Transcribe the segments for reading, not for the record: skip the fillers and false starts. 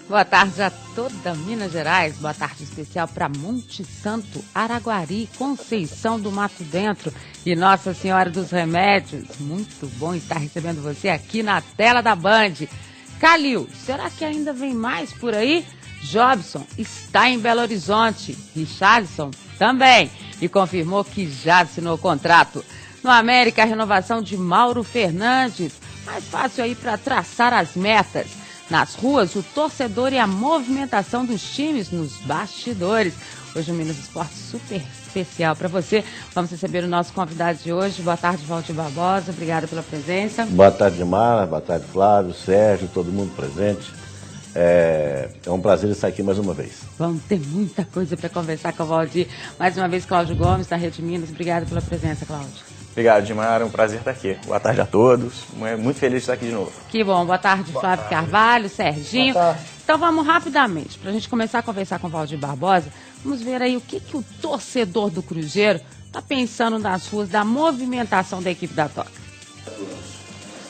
Boa tarde a toda Minas Gerais, boa tarde especial para Monte Santo, Araguari, Conceição do Mato Dentro e Nossa Senhora dos Remédios. Muito bom estar recebendo você aqui na tela da Band. Calil, será que ainda vem mais por aí? Jobson está em Belo Horizonte, Richarlison também, e confirmou que já assinou o contrato. No América, a renovação de Mauro Fernandes, mais fácil aí para traçar as metas. Nas ruas, o torcedor e a movimentação dos times nos bastidores. Hoje o Minas Esporte super especial para você. Vamos receber o nosso convidado de hoje. Boa tarde, Valdir Barbosa. Obrigada pela presença. Boa tarde, Mara. Boa tarde, Flávio, Sérgio, todo mundo presente. É um prazer estar aqui mais uma vez. Vamos ter muita coisa para conversar com o Valdir. Mais uma vez, Cláudio Gomes, da Rede Minas. Obrigada pela presença, Cláudio. Obrigado, Dimar. É um prazer estar aqui. Boa tarde a todos. Muito feliz de estar aqui de novo. Que bom. Boa tarde, Flávio Carvalho, Serginho. Então vamos rapidamente, para a gente começar a conversar com o Valdir Barbosa, vamos ver aí o que o torcedor do Cruzeiro está pensando nas ruas da movimentação da equipe da Toca.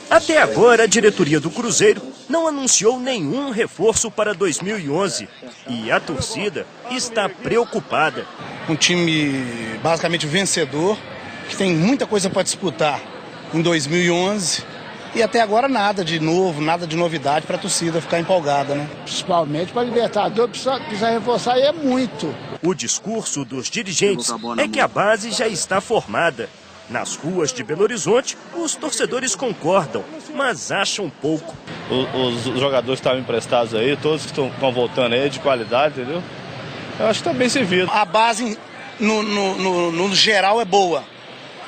Até agora, a diretoria do Cruzeiro não anunciou nenhum reforço para 2011 e a torcida está preocupada. Um time basicamente vencedor, que tem muita coisa para disputar em 2011 e até agora nada de novo, nada de novidade para a torcida ficar empolgada, né? Principalmente para a Libertadores, precisa reforçar e é muito. O discurso dos dirigentes é que a base já está formada. Nas ruas de Belo Horizonte, os torcedores concordam, mas acham pouco. Os jogadores que estavam emprestados aí, todos que estão voltando aí, de qualidade, entendeu? Eu acho que está bem servido. A base, no geral, é boa.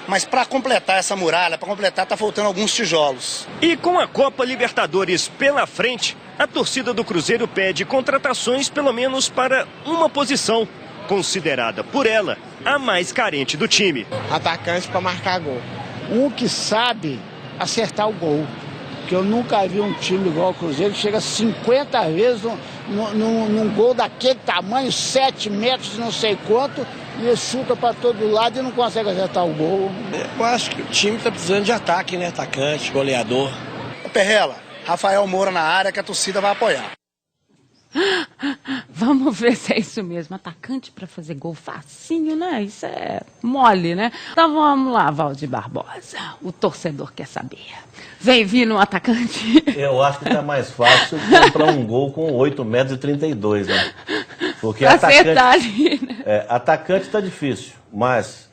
Mas para completar essa muralha, para completar, tá faltando alguns tijolos. E com a Copa Libertadores pela frente, a torcida do Cruzeiro pede contratações pelo menos para uma posição, considerada por ela a mais carente do time. Atacante para marcar gol. Um que sabe acertar o gol. Porque eu nunca vi um time igual o Cruzeiro que chega 50 vezes num gol daquele tamanho, 7 metros, não sei quanto, e ele chuta para todo lado e não consegue acertar o gol. Eu acho que o time está precisando de ataque, né? Atacante, goleador. Perrela, Rafael Moura na área que a torcida vai apoiar. Vamos ver se é isso mesmo. Atacante para fazer gol facinho, né? Isso é mole, né? Então vamos lá, Valdir Barbosa. O torcedor quer saber. Vem vir no atacante. Eu acho que tá mais fácil comprar um gol com 8,32 m, né? Porque atacante tá difícil, mas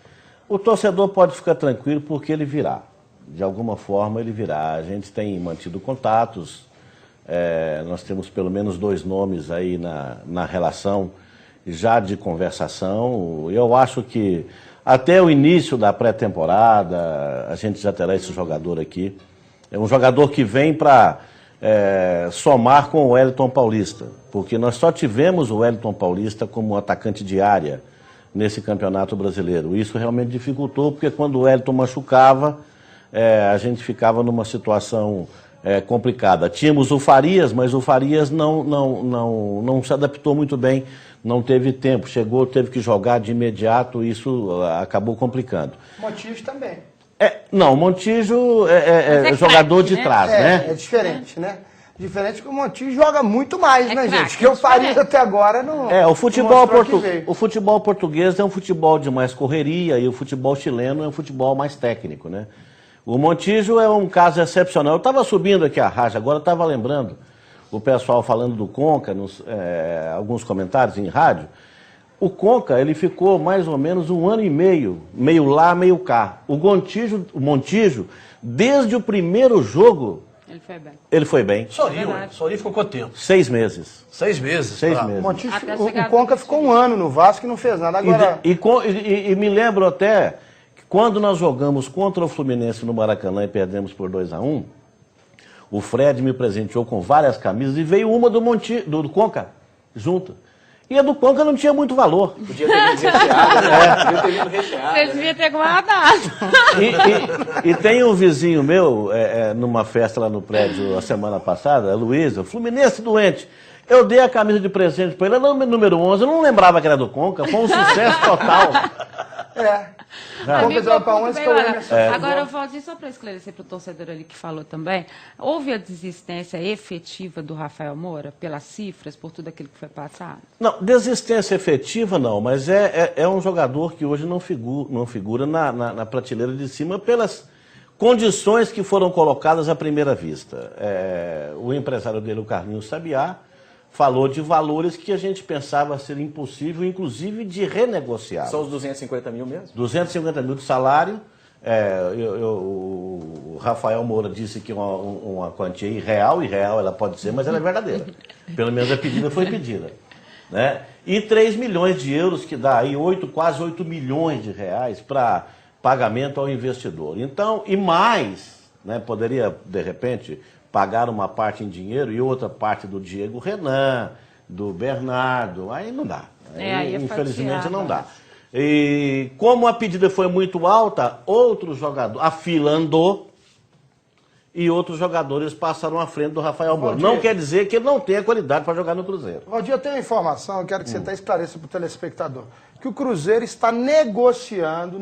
o torcedor pode ficar tranquilo porque ele virá. De alguma forma ele virá. A gente tem mantido contatos. Nós temos pelo menos 2 nomes aí na relação já de conversação. Eu acho que até o início da pré-temporada a gente já terá esse jogador aqui. É um jogador que vem para somar com o Wellington Paulista, porque nós só tivemos o Wellington Paulista como atacante de área nesse campeonato brasileiro. Isso realmente dificultou, porque quando o Wellington machucava, a gente ficava numa situação complicada. Tínhamos o Farias, mas o Farias não se adaptou muito bem, não teve tempo, chegou, teve que jogar de imediato, isso acabou complicando. Montijo também. Não, o Montijo é jogador de trás, né? É diferente, né? Diferente que o Montijo joga muito mais, né, gente? Que o Farias até agora não... O futebol português é um futebol de mais correria e o futebol chileno é um futebol mais técnico, né? O Montijo é um caso excepcional. Eu estava subindo aqui a rádio, agora eu estava lembrando o pessoal falando do Conca, alguns comentários em rádio. O Conca, ele ficou mais ou menos 1 ano e meio lá, meio cá. O Montijo, desde o primeiro jogo, ele foi bem. Sorinho ficou quanto tempo? 6 meses. 6 meses? 6 meses. O Conca ficou 1 ano no Vasco e não fez nada. Agora... E me lembro até... Quando nós jogamos contra o Fluminense no Maracanã e perdemos por 2-1, o Fred me presenteou com várias camisas e veio uma do Conca junto. E a do Conca não tinha muito valor. Podia ter vindo recheada, Podia ter vindo recheada. Vocês deviam ter guardado. E tem um vizinho meu, numa festa lá no prédio a semana passada, a Luísa, Fluminense doente. Eu dei a camisa de presente para ele, ela era o número 11, eu não lembrava que era do Conca, foi um sucesso total. Compensava para 11 que o Emerson. Agora, Valdir, só para esclarecer para o torcedor ali que falou também, houve a desistência efetiva do Rafael Moura pelas cifras, por tudo aquilo que foi passado? Não, desistência efetiva não, mas é um jogador que hoje não figura na prateleira de cima pelas condições que foram colocadas à primeira vista. O empresário dele, o Carlinhos Sabiá, falou de valores que a gente pensava ser impossível, inclusive de renegociar. São os 250 mil mesmo? 250 mil de salário. O Rafael Moura disse que uma quantia irreal ela pode ser, mas ela é verdadeira. Pelo menos a pedida foi pedida. Né? E 3 milhões de euros, que dá aí quase 8 milhões de reais para pagamento ao investidor. Então, e mais, né, poderia, de repente, pagar uma parte em dinheiro e outra parte do Diego Renan, do Bernardo, aí não dá. Aí, infelizmente não dá. E como a pedida foi muito alta, outros jogadores, a fila andou e outros jogadores passaram à frente do Rafael Moura. Não quer dizer que ele não tenha qualidade para jogar no Cruzeiro. Valdir, eu tenho uma informação, eu quero que você até esclareça para o telespectador, que o Cruzeiro está negociando,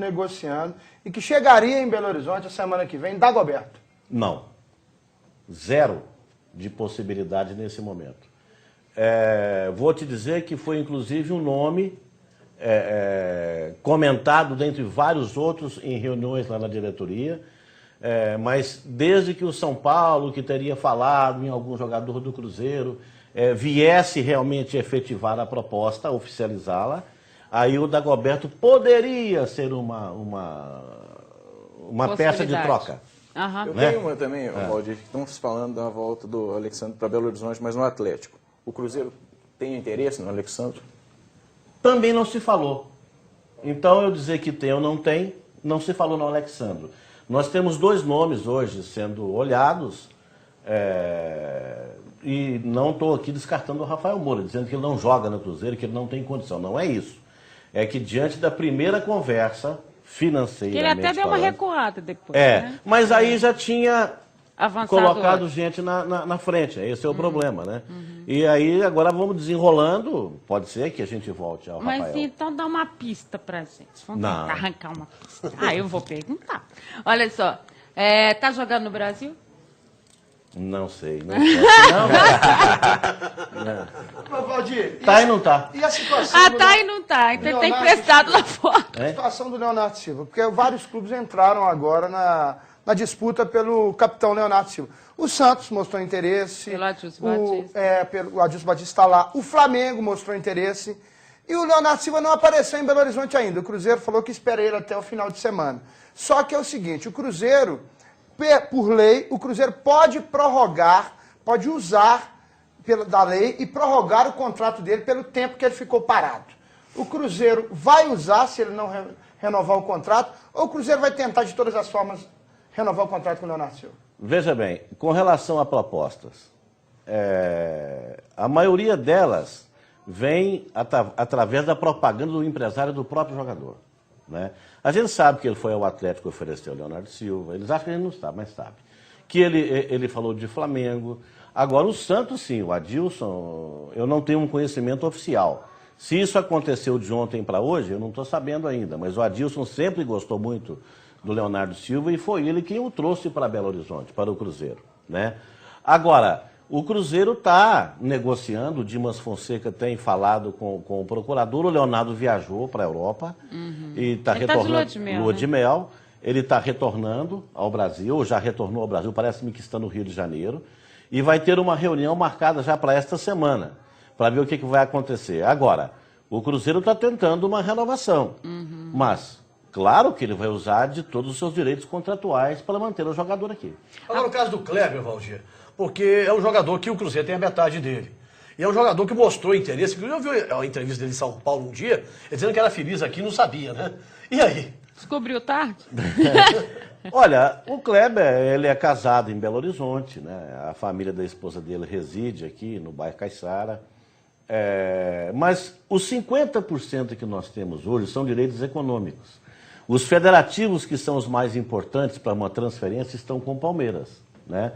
e que chegaria em Belo Horizonte a semana que vem, Dagoberto. Não. Zero de possibilidade nesse momento. Vou te dizer que foi inclusive um nome comentado dentre vários outros em reuniões lá na diretoria, mas desde que o São Paulo, que teria falado em algum jogador do Cruzeiro, viesse realmente efetivar a proposta, oficializá-la, aí o Dagoberto poderia ser uma peça de troca. Eu tenho uma também, Valdir, que estamos falando da volta do Alexandre para Belo Horizonte, mas no Atlético. O Cruzeiro tem interesse no Alexandre? Também não se falou. Então, eu dizer que tem ou não tem, não se falou no Alexandre. Nós temos 2 nomes hoje sendo olhados, e não estou aqui descartando o Rafael Moura, dizendo que ele não joga no Cruzeiro, que ele não tem condição. Não é isso. É que diante da primeira conversa financeira... Ele até deu uma recuada depois, né? Mas aí já tinha colocado hoje. gente na frente, esse é o problema, né? E aí agora vamos desenrolando, pode ser que a gente volte ao Rafael. Mas então dá uma pista pra gente, vamos tentar arrancar uma pista. Eu vou perguntar. Olha só, tá jogando no Brasil? Não sei, não. Mas, Valdir, tá e não tá. E a situação tá e não tá, então ele tá emprestado lá fora. A situação do Leonardo Silva, porque vários clubes entraram agora na disputa pelo capitão Leonardo Silva. O Santos mostrou interesse. Pelo Adilson Batista. O Adilson Batista está lá. O Flamengo mostrou interesse. E o Leonardo Silva não apareceu em Belo Horizonte ainda. O Cruzeiro falou que espera ele até o final de semana. Só que é o seguinte, o Cruzeiro, por lei, o Cruzeiro pode prorrogar, pode usar da lei e prorrogar o contrato dele pelo tempo que ele ficou parado. O Cruzeiro vai usar, se ele não renovar o contrato, ou o Cruzeiro vai tentar de todas as formas renovar o contrato com o Leonardo Silva? Veja bem, com relação a propostas, a maioria delas vem através da propaganda do empresário do próprio jogador. Né? A gente sabe que ele foi ao Atlético oferecer o Leonardo Silva, eles acham que ele não sabe, mas sabe. Que ele falou de Flamengo. Agora o Santos sim, o Adilson, eu não tenho um conhecimento oficial. Se isso aconteceu de ontem para hoje, eu não estou sabendo ainda, mas o Adilson sempre gostou muito do Leonardo Silva e foi ele quem o trouxe para Belo Horizonte, para o Cruzeiro. Né? Agora, o Cruzeiro está negociando, o Dimas Fonseca tem falado com o procurador, o Leonardo viajou para a Europa e está retornando de lua de mel. Ele está retornando ao Brasil, ou já retornou ao Brasil, parece-me que está no Rio de Janeiro, e vai ter uma reunião marcada já para esta semana, para ver o que vai acontecer. Agora, o Cruzeiro está tentando uma renovação, mas claro que ele vai usar de todos os seus direitos contratuais para manter o jogador aqui. Agora, no caso do Kleber, Valdir, porque é um jogador que o Cruzeiro tem a metade dele. E é um jogador que mostrou interesse. Eu vi a entrevista dele em São Paulo um dia, ele dizendo que era feliz aqui e não sabia, né? E aí? Descobriu tarde? Olha, o Kleber, ele é casado em Belo Horizonte, né? A família da esposa dele reside aqui no bairro Caiçara. Mas os 50% que nós temos hoje são direitos econômicos. Os federativos, que são os mais importantes para uma transferência, estão com o Palmeiras, né?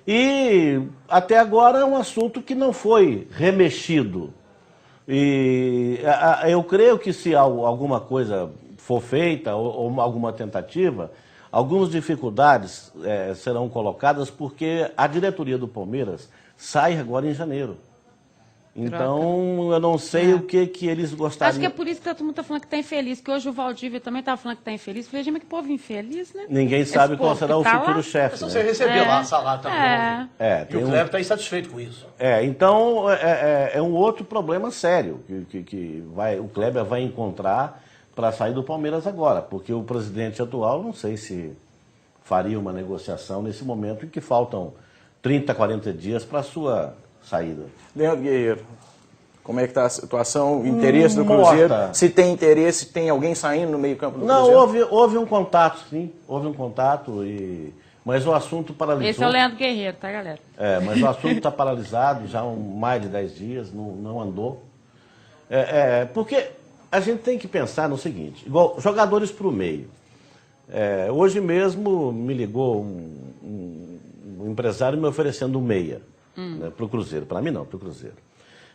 E até agora é um assunto que não foi remexido. E eu creio que se alguma coisa for feita, ou alguma tentativa, algumas dificuldades serão colocadas porque a diretoria do Palmeiras sai agora em janeiro. Então, eu não sei o que eles gostariam. Acho que é por isso que todo mundo está falando que está infeliz, que hoje o Valdívia também estava falando que está infeliz. Veja, mas que povo infeliz, né? Ninguém sabe qual será o futuro chefe. Se você receber lá salário também. E o Kleber está insatisfeito com isso. Então, é um outro problema sério que o Kleber vai encontrar para sair do Palmeiras agora, porque o presidente atual, não sei se faria uma negociação nesse momento em que faltam 30, 40 dias para a sua saída. Leandro Guerreiro, como é que está a situação, o interesse do Cruzeiro? Se tem interesse, tem alguém saindo no meio campo do Cruzeiro? Não, houve um contato, sim, houve um contato, mas o assunto paralisou. Esse é o Leandro Guerreiro, tá, galera? Mas o assunto está paralisado já há mais de 10 dias, não andou. Porque a gente tem que pensar no seguinte, igual jogadores para o meio. Hoje mesmo me ligou um empresário me oferecendo um meia. Para o Cruzeiro, para mim não, para o Cruzeiro.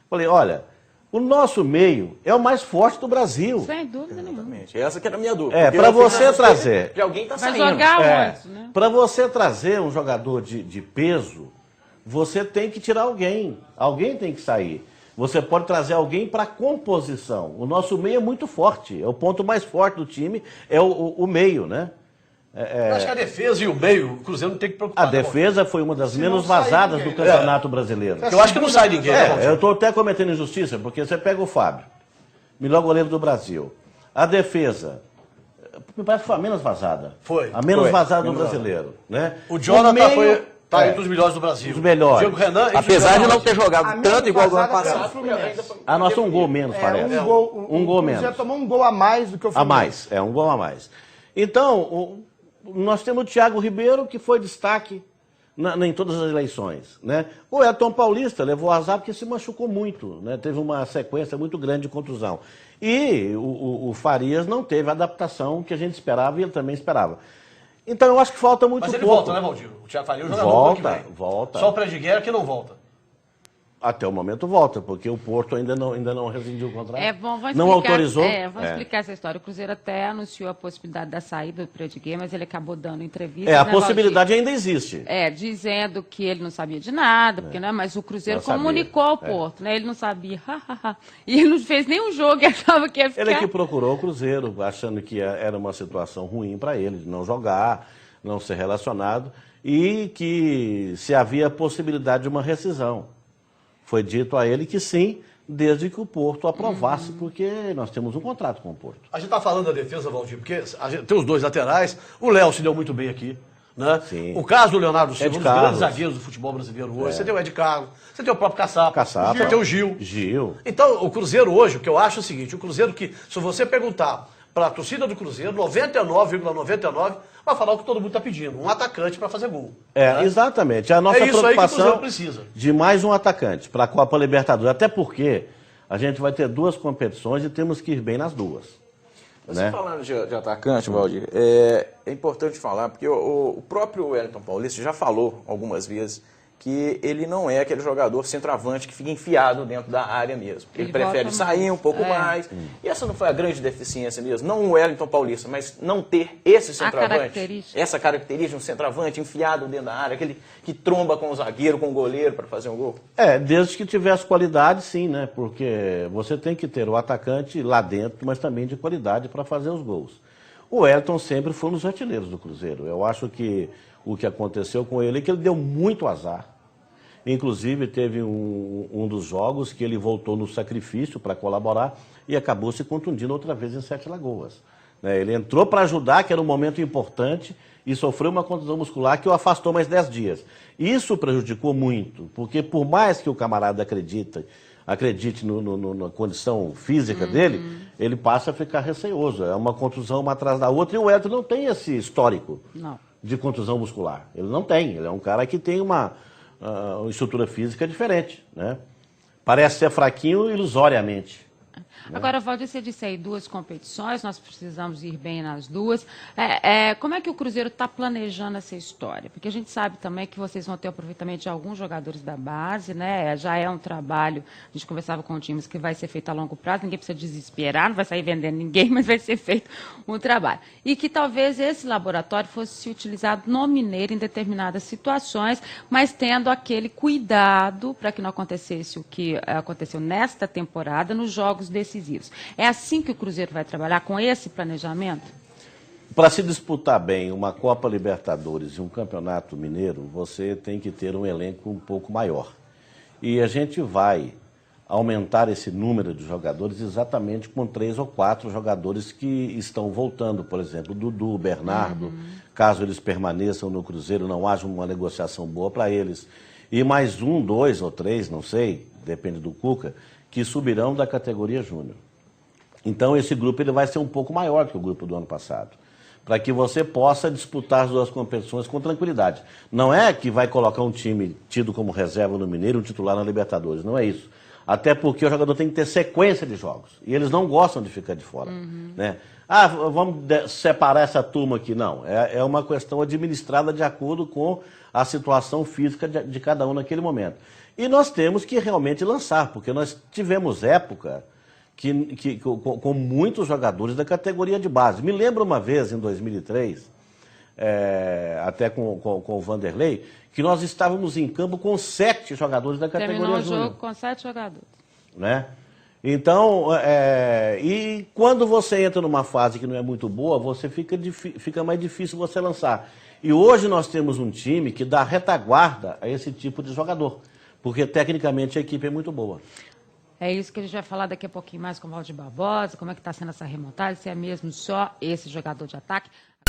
Falei, olha, o nosso meio é o mais forte do Brasil. Sem dúvida nenhuma. Essa que era a minha dúvida. Para você trazer... Que alguém está saindo. Vai jogar onde, né? Para você trazer um jogador de peso, você tem que tirar alguém. Alguém tem que sair. Você pode trazer alguém para composição. O nosso meio é muito forte. É o ponto mais forte do time, é o meio, né? Eu acho que a defesa e o meio, o Cruzeiro não tem que preocupar. A defesa foi uma das menos vazadas do Campeonato Brasileiro. Eu acho que não sai ninguém. Eu estou até cometendo injustiça, porque você pega o Fábio, melhor goleiro do Brasil. A defesa, me parece que foi a menos vazada. A menos vazada do brasileiro. Né? O Jonathan está entre os melhores do Brasil. Os melhores. Diego Renan, apesar de não ter jogado tanto igual o ano passado. A nossa um gol menos, parece. Um gol menos. Já tomou um gol a mais do que o Fluminense. Um gol a mais. Então, nós temos o Thiago Ribeiro, que foi destaque em todas as eleições. Né? O Elton Paulista levou azar porque se machucou muito, né? Teve uma sequência muito grande de contusão. E o Farias não teve a adaptação que a gente esperava e ele também esperava. Então eu acho que falta muito pouco. Mas ele volta, né, Valdir? O Thiago Farias joga volta. Só o Prediguera que não volta. Até o momento volta, porque o Porto ainda não rescindiu o contrato. Não autorizou. Vamos explicar essa história. O Cruzeiro até anunciou a possibilidade da saída do Prediguer, mas ele acabou dando entrevista. A possibilidade ainda existe. Dizendo que ele não sabia de nada, porque, né, mas o Cruzeiro comunicou ao Porto, né? Ele não sabia. E ele não fez nenhum jogo e achava que ia ficar. Ele que procurou o Cruzeiro, achando que era uma situação ruim para ele, de não jogar, não ser relacionado, e que se havia possibilidade de uma rescisão. Foi dito a ele que sim, desde que o Porto aprovasse, porque nós temos um contrato com o Porto. A gente está falando da defesa, Valdir, porque a gente tem os dois laterais. O Léo se deu muito bem aqui. Né? Sim. O caso do Leonardo Silva, um dos grandes zagueiros do futebol brasileiro hoje. Você tem o Ed Carlos, você tem o próprio Caçapa, você tem o Gil. Então, o Cruzeiro hoje, o que eu acho é o seguinte, o Cruzeiro que, se você perguntar para a torcida do Cruzeiro, 99,99 vai falar o que todo mundo está pedindo, um atacante para fazer gol. Né? Exatamente. A nossa preocupação precisa. De mais um atacante para a Copa Libertadores, até porque a gente vai ter duas competições e temos que ir bem nas duas. Você né? falando de atacante, Valdir, é importante falar, porque o próprio Wellington Paulista já falou algumas vezes que ele não é aquele jogador centroavante que fica enfiado dentro da área mesmo. Ele prefere sair um pouco mais. E essa não foi a grande deficiência mesmo? Não o Wellington Paulista, mas não ter esse centroavante. Essa característica de um centroavante enfiado dentro da área, aquele que tromba com o zagueiro, com o goleiro para fazer um gol. Desde que tivesse qualidade, sim, né? Porque você tem que ter o atacante lá dentro, mas também de qualidade para fazer os gols. O Wellington sempre foi um dos artilheiros do Cruzeiro. Eu acho que o que aconteceu com ele é que ele deu muito azar. Inclusive, teve um dos jogos que ele voltou no sacrifício para colaborar e acabou se contundindo outra vez em Sete Lagoas. Ele entrou para ajudar, que era um momento importante, e sofreu uma contusão muscular que o afastou mais 10 dias. Isso prejudicou muito, porque por mais que o camarada acredite na condição física dele, ele passa a ficar receoso. É uma contusão uma atrás da outra, e o Wellington não tem esse histórico de contusão muscular. Ele não tem. Ele é um cara que tem uma estrutura física diferente, né? Parece ser fraquinho ilusoriamente. Né? Agora, Valdir, você disse aí 2 competições, nós precisamos ir bem nas 2. Como é que o Cruzeiro está planejando essa história? Porque a gente sabe também que vocês vão ter aproveitamento de alguns jogadores da base, né? Já é um trabalho, a gente conversava com times que vai ser feito a longo prazo, ninguém precisa desesperar, não vai sair vendendo ninguém, mas vai ser feito um trabalho. E que talvez esse laboratório fosse utilizado no Mineiro em determinadas situações, mas tendo aquele cuidado para que não acontecesse o que aconteceu nesta temporada nos jogos decisivos. É assim que o Cruzeiro vai trabalhar, com esse planejamento? Para se disputar bem uma Copa Libertadores e um Campeonato Mineiro, você tem que ter um elenco um pouco maior. E a gente vai aumentar esse número de jogadores exatamente com 3 ou 4 jogadores que estão voltando, por exemplo, Dudu, Bernardo, caso eles permaneçam no Cruzeiro, não haja uma negociação boa para eles. E mais 1, 2 ou 3, não sei, depende do Cuca, que subirão da categoria júnior. Então esse grupo ele vai ser um pouco maior que o grupo do ano passado, para que você possa disputar as 2 competições com tranquilidade. Não é que vai colocar um time tido como reserva no Mineiro, um titular na Libertadores, não é isso. Até porque o jogador tem que ter sequência de jogos. E eles não gostam de ficar de fora. Né? Vamos separar essa turma aqui. Não, é uma questão administrada de acordo com a situação física de cada um naquele momento. E nós temos que realmente lançar, porque nós tivemos época com muitos jogadores da categoria de base. Me lembro uma vez, em 2003, até com o Vanderlei, que nós estávamos em campo com 7 jogadores da categoria júnior. Terminou o jogo com 7 jogadores. Né? Então, e quando você entra numa fase que não é muito boa, você fica mais difícil você lançar. E hoje nós temos um time que dá retaguarda a esse tipo de jogador, porque tecnicamente a equipe é muito boa. É isso que a gente vai falar daqui a pouquinho mais com o Valdir Barbosa, como é que está sendo essa remontagem, se é mesmo só esse jogador de ataque.